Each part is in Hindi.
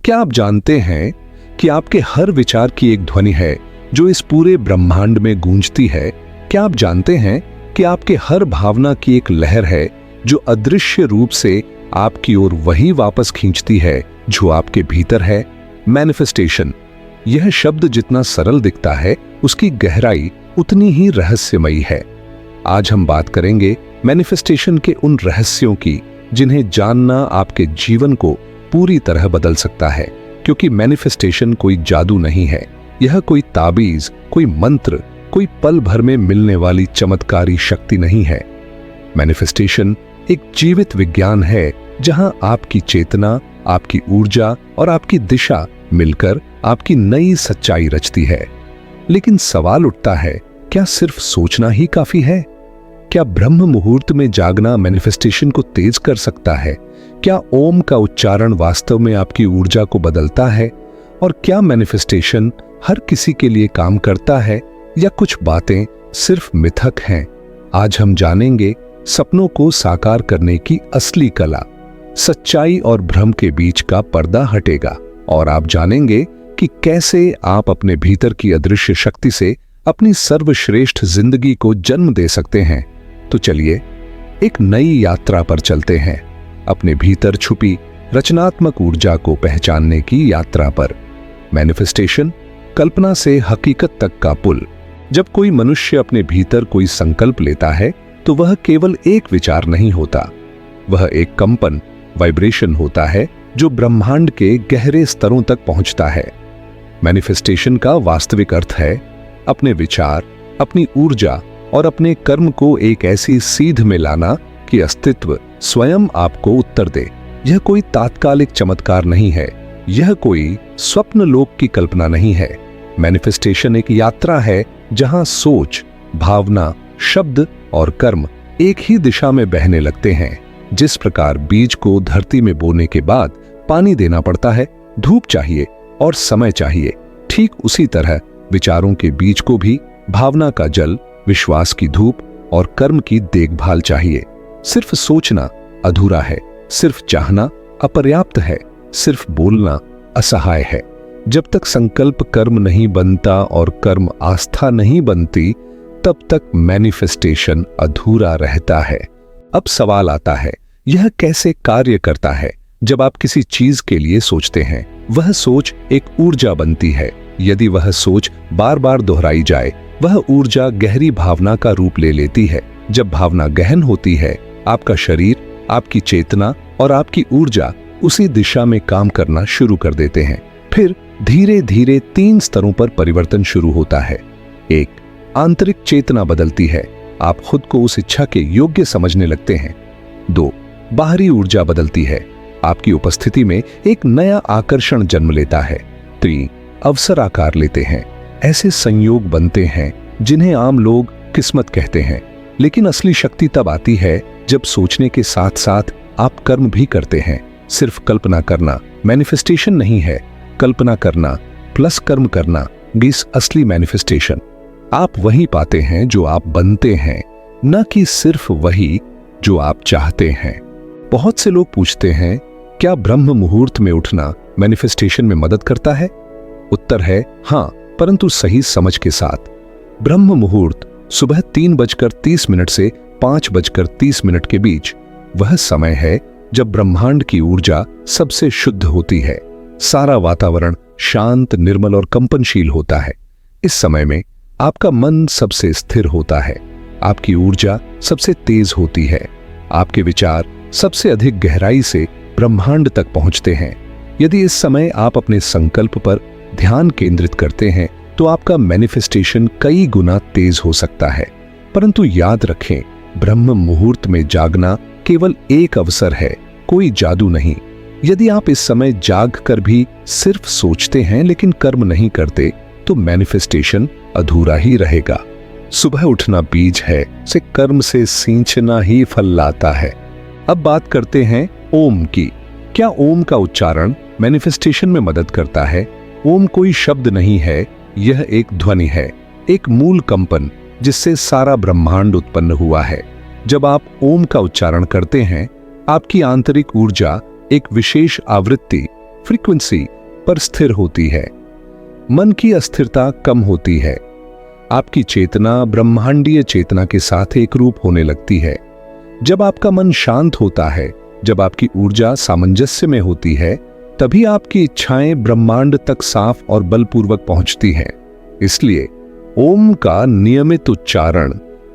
क्या आप जानते हैं कि आपके हर विचार की एक ध्वनि है जो इस पूरे ब्रह्मांड में गूंजती है? क्या आप जानते हैं कि आपके हर भावना की एक लहर है जो अदृश्य रूप से आपकी ओर वही वापस खींचती है जो आपके भीतर है? मैनिफेस्टेशन, यह शब्द जितना सरल दिखता है उसकी गहराई उतनी ही रहस्यमयी है। आज हम बात करेंगे मैनिफेस्टेशन के उन रहस्यों की जिन्हें जानना आपके जीवन को पूरी तरह बदल सकता है। क्योंकि मैनिफेस्टेशन कोई जादू नहीं है, यह कोई ताबीज, कोई मंत्र, कोई पल भर में मिलने वाली चमत्कारी शक्ति नहीं है। मैनिफेस्टेशन एक जीवित विज्ञान है जहां आपकी चेतना, आपकी ऊर्जा और आपकी दिशा मिलकर आपकी नई सच्चाई रचती है। लेकिन सवाल उठता है, क्या सिर्फ सोचना ही काफी है? क्या ब्रह्म मुहूर्त में जागना मैनिफेस्टेशन को तेज कर सकता है? क्या ओम का उच्चारण वास्तव में आपकी ऊर्जा को बदलता है? और क्या मैनिफेस्टेशन हर किसी के लिए काम करता है या कुछ बातें सिर्फ मिथक हैं? आज हम जानेंगे सपनों को साकार करने की असली कला। सच्चाई और भ्रम के बीच का पर्दा हटेगा और आप जानेंगे कि कैसे आप अपने भीतर की अदृश्य शक्ति से अपनी सर्वश्रेष्ठ जिंदगी को जन्म दे सकते हैं। तो चलिए एक नई यात्रा पर चलते हैं, अपने भीतर छुपी रचनात्मक ऊर्जा को पहचानने की यात्रा पर। मैनिफेस्टेशन, कल्पना से हकीकत तक का पुल। जब कोई मनुष्य अपने भीतर कोई संकल्प लेता है तो वह केवल एक विचार नहीं होता, वह एक कंपन, वाइब्रेशन होता है जो ब्रह्मांड के गहरे स्तरों तक पहुंचता है। मैनिफेस्टेशन का वास्तविक अर्थ है अपने विचार, अपनी ऊर्जा और अपने कर्म को एक ऐसी सीध में लाना कि अस्तित्व स्वयं आपको उत्तर दे। यह कोई तात्कालिक चमत्कार नहीं है, यह कोई स्वप्न लोक की कल्पना नहीं है। मैनिफेस्टेशन एक यात्रा है जहां सोच, भावना, शब्द और कर्म एक ही दिशा में बहने लगते हैं। जिस प्रकार बीज को धरती में बोने के बाद पानी देना पड़ता है, धूप चाहिए और समय चाहिए, ठीक उसी तरह विचारों के बीज को भी भावना का जल, विश्वास की धूप और कर्म की देखभाल चाहिए। सिर्फ सोचना अधूरा है, सिर्फ चाहना अपर्याप्त है, सिर्फ बोलना असहाय है। जब तक संकल्प कर्म नहीं बनता और कर्म आस्था नहीं बनती, तब तक मैनिफेस्टेशन अधूरा रहता है। अब सवाल आता है, यह कैसे कार्य करता है? जब आप किसी चीज के लिए सोचते हैं, वह सोच एक ऊर्जा बनती है। यदि वह सोच बार बार दोहराई जाए, वह ऊर्जा गहरी भावना का रूप ले लेती है। जब भावना गहन होती है, आपका शरीर, आपकी चेतना और आपकी ऊर्जा उसी दिशा में काम करना शुरू कर देते हैं। फिर धीरे धीरे 3 स्तरों पर परिवर्तन शुरू होता है। 1, आंतरिक चेतना बदलती है, आप खुद को उस इच्छा के योग्य समझने लगते हैं। 2, बाहरी ऊर्जा बदलती है, आपकी उपस्थिति में एक नया आकर्षण जन्म लेता है। 3, अवसर आकार लेते हैं, ऐसे संयोग बनते हैं जिन्हें आम लोग किस्मत कहते हैं। लेकिन असली शक्ति तब आती है जब सोचने के साथ साथ आप कर्म भी करते हैं। सिर्फ कल्पना करना मैनिफेस्टेशन नहीं है, कल्पना करना प्लस कर्म करना इस असली मैनिफेस्टेशन। आप वही पाते हैं जो आप बनते हैं, न कि सिर्फ वही जो आप चाहते हैं। बहुत से लोग पूछते हैं, क्या ब्रह्म मुहूर्त में उठना मैनिफेस्टेशन में मदद करता है? उत्तर है हां, परंतु सही समझ के साथ। ब्रह्म मुहूर्त सुबह 3:30 से 5:30 के बीच वह समय है जब ब्रह्मांड की ऊर्जा सबसे शुद्ध होती है। सारा वातावरण शांत, निर्मल और कंपनशील होता है। इस समय में आपका मन सबसे स्थिर होता है, आपकी ऊर्जा सबसे तेज होती है, आपके विचार सबसे अधिक गहराई से ब्रह्मांड तक पहुंचते हैं। यदि इस समय आप अपने संकल्प पर ध्यान केंद्रित करते हैं तो आपका मैनिफेस्टेशन कई गुना तेज हो सकता है। परंतु याद रखें, ब्रह्म मुहूर्त में जागना केवल एक अवसर है, कोई जादू नहीं। यदि आप इस समय जाग कर भी सिर्फ सोचते हैं लेकिन कर्म नहीं करते, तो मैनिफेस्टेशन अधूरा ही रहेगा। सुबह उठना बीज है, से कर्म से सींचना ही फल लाता है। अब बात करते हैं ओम की। क्या ओम का उच्चारण मैनिफेस्टेशन में मदद करता है? ओम कोई शब्द नहीं है, यह एक ध्वनि है, एक मूल कंपन जिससे सारा ब्रह्मांड उत्पन्न हुआ है। जब आप ओम का उच्चारण करते हैं, आपकी आंतरिक ऊर्जा एक विशेष आवृत्ति फ्रीक्वेंसी पर स्थिर होती है। मन की अस्थिरता कम होती है। आपकी चेतना ब्रह्मांडीय चेतना के साथ एक रूप होने लगती है। जब आपका मन शांत होता है, जब आपकी ऊर्जा सामंजस्य में होती है, तभी आपकी इच्छाएं ब्रह्मांड तक साफ और बलपूर्वक पहुंचती हैं। इसलिए ओम का नियमित उच्चारण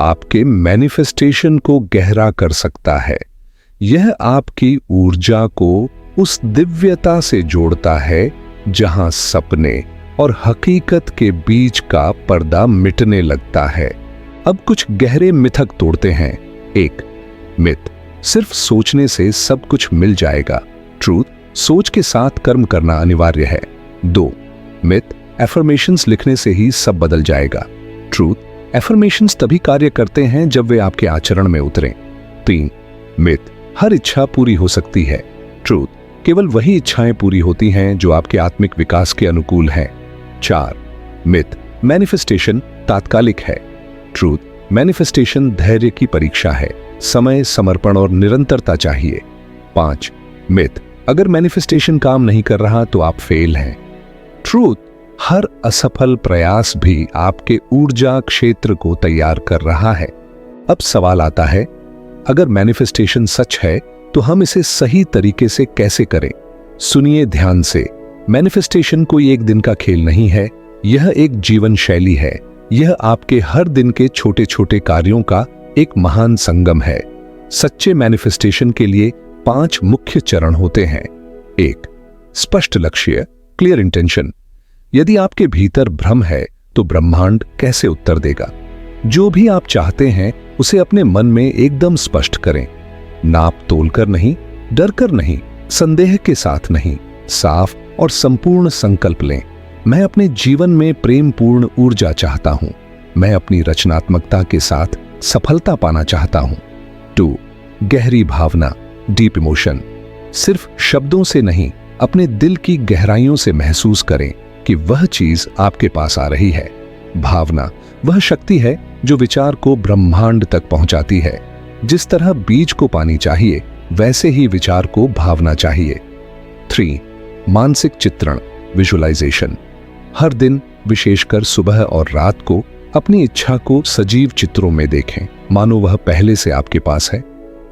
आपके मैनिफेस्टेशन को गहरा कर सकता है। यह आपकी ऊर्जा को उस दिव्यता से जोड़ता है जहां सपने और हकीकत के बीच का पर्दा मिटने लगता है। अब कुछ गहरे मिथक तोड़ते हैं। 1. मिथ, सिर्फ सोचने से सब कुछ मिल जाएगा। ट्रूथ, सोच के साथ कर्म करना अनिवार्य है। 2. मिथ, एफर्मेशंस लिखने से ही सब बदल जाएगा। ट्रूथ, एफर्मेशंस तभी कार्य करते हैं जब वे आपके आचरण में उतरें। 3. मिथ, हर इच्छा पूरी हो सकती है। ट्रूथ, केवल वही इच्छाएं पूरी होती हैं जो आपके आत्मिक विकास के अनुकूल हैं। 4. मिथ, मैनिफेस्टेशन तात्कालिक है। ट्रूथ, मैनिफेस्टेशन धैर्य की परीक्षा है। समय, समर्पण और निरंतरता चाहिए। 5. मिथ, अगर मैनिफेस्टेशन काम नहीं कर रहा तो आप फेल हैं। ट्रूथ, हर असफल प्रयास भी आपके ऊर्जा क्षेत्र को तैयार कर रहा है। अब सवाल आता है, अगर मैनिफेस्टेशन सच है तो हम इसे सही तरीके से कैसे करें? सुनिए ध्यान से। मैनिफेस्टेशन कोई एक दिन का खेल नहीं है, यह एक जीवन शैली है। यह आपके हर दिन के छोटे छोटे कार्यों का एक महान संगम है। सच्चे मैनिफेस्टेशन के लिए 5 मुख्य चरण होते हैं। 1. स्पष्ट लक्ष्य, क्लियर इंटेंशन। यदि आपके भीतर भ्रम है तो ब्रह्मांड कैसे उत्तर देगा? जो भी आप चाहते हैं उसे अपने मन में एकदम स्पष्ट करें। नाप तोलकर नहीं, डरकर नहीं, संदेह के साथ नहीं, साफ और संपूर्ण संकल्प लें। मैं अपने जीवन में प्रेम पूर्ण ऊर्जा चाहता हूं। मैं अपनी रचनात्मकता के साथ सफलता पाना चाहता हूं। 2. गहरी भावना, डीप इमोशन। सिर्फ शब्दों से नहीं, अपने दिल की गहराइयों से महसूस करें कि वह चीज आपके पास आ रही है। भावना वह शक्ति है जो विचार को ब्रह्मांड तक पहुंचाती है। जिस तरह बीज को पानी चाहिए, वैसे ही विचार को भावना चाहिए। 3. मानसिक चित्रण, विजुअलाइजेशन। हर दिन, विशेषकर सुबह और रात को, अपनी इच्छा को सजीव चित्रों में देखें, मानो वह पहले से आपके पास है।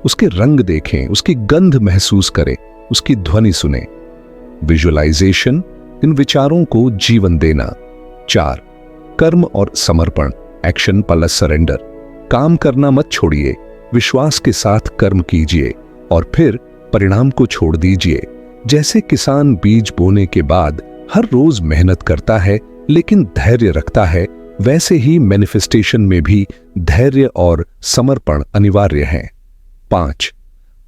उसके रंग देखें, उसकी गंध महसूस करें, उसकी ध्वनि सुने। विजुअलाइजेशन इन विचारों को जीवन देना। 4. कर्म और समर्पण, एक्शन प्लस सरेंडर। काम करना मत छोड़िए, विश्वास के साथ कर्म कीजिए और फिर परिणाम को छोड़ दीजिए। जैसे किसान बीज बोने के बाद हर रोज मेहनत करता है लेकिन धैर्य रखता है, वैसे ही मैनिफेस्टेशन में भी धैर्य और समर्पण अनिवार्य है। 5.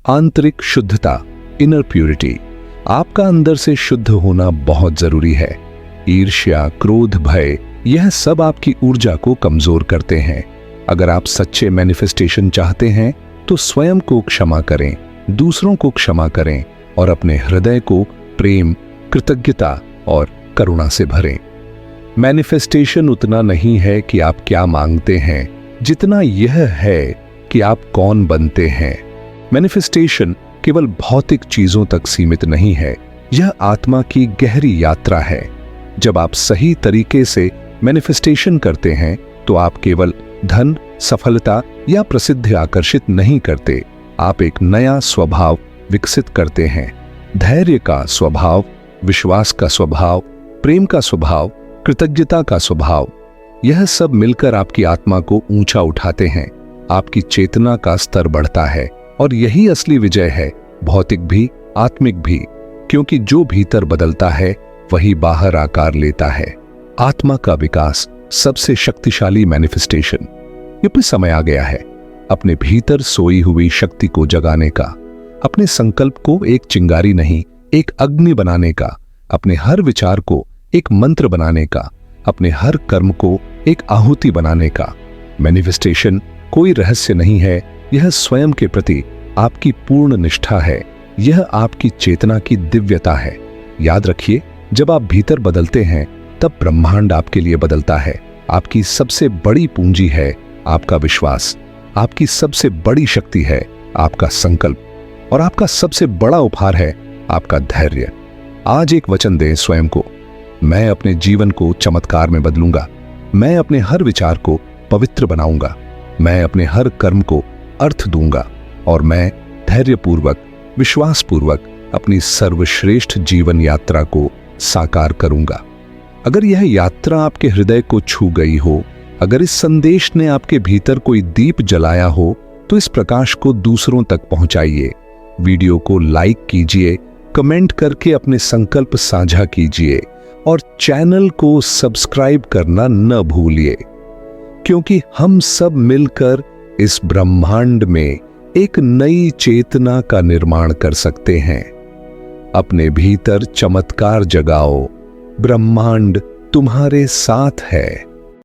आंतरिक शुद्धता, इनर प्यूरिटी। आपका अंदर से शुद्ध होना बहुत जरूरी है। ईर्ष्या, क्रोध, भय, यह सब आपकी ऊर्जा को कमजोर करते हैं। अगर आप सच्चे मैनिफेस्टेशन चाहते हैं तो स्वयं को क्षमा करें, दूसरों को क्षमा करें और अपने हृदय को प्रेम, कृतज्ञता और करुणा से भरें। मैनिफेस्टेशन उतना नहीं है कि आप क्या मांगते हैं, जितना यह है कि आप कौन बनते हैं। मैनिफेस्टेशन केवल भौतिक चीजों तक सीमित नहीं है, यह आत्मा की गहरी यात्रा है। जब आप सही तरीके से मैनिफेस्टेशन करते हैं तो आप केवल धन, सफलता या प्रसिद्धि आकर्षित नहीं करते, आप एक नया स्वभाव विकसित करते हैं। धैर्य का स्वभाव, विश्वास का स्वभाव, प्रेम का स्वभाव, कृतज्ञता का स्वभाव, यह सब मिलकर आपकी आत्मा को ऊंचा उठाते हैं। आपकी चेतना का स्तर बढ़ता है और यही असली विजय है, भौतिक भी, आत्मिक भी, क्योंकि जो भीतर बदलता है वही बाहर आकार लेता है। आत्मा का विकास सबसे शक्तिशाली मैनिफेस्टेशन। ये भी समय आ गया है अपने भीतर सोई हुई शक्ति को जगाने का, अपने संकल्प को एक चिंगारी नहीं, एक अग्नि बनाने का, अपने हर विचार को एक मंत्र बनाने का, अपने हर कर्म को एक आहुति बनाने का। मैनिफेस्टेशन कोई रहस्य नहीं है, यह स्वयं के प्रति आपकी पूर्ण निष्ठा है, यह आपकी चेतना की दिव्यता है। याद रखिए, जब आप भीतर बदलते हैं तब ब्रह्मांड आपके लिए बदलता है। आपकी सबसे बड़ी पूंजी है आपका विश्वास, आपकी सबसे बड़ी शक्ति है आपका संकल्प और आपका सबसे बड़ा उपहार है आपका धैर्य। आज एक वचन दें स्वयं को, मैं अपने जीवन को चमत्कार में बदलूंगा, मैं अपने हर विचार को पवित्र बनाऊंगा, मैं अपने हर कर्म को अर्थ दूंगा और मैं धैर्यपूर्वक, विश्वासपूर्वक अपनी सर्वश्रेष्ठ जीवन यात्रा को साकार करूंगा। अगर यह यात्रा आपके हृदय को छू गई हो, अगर इस संदेश ने आपके भीतर कोई दीप जलाया हो, तो इस प्रकाश को दूसरों तक पहुंचाइए। वीडियो को लाइक कीजिए, कमेंट करके अपने संकल्प साझा कीजिए और चैनल को सब्सक्राइब करना न भूलिए, क्योंकि हम सब मिलकर इस ब्रह्मांड में एक नई चेतना का निर्माण कर सकते हैं। अपने भीतर चमत्कार जगाओ, ब्रह्मांड तुम्हारे साथ है।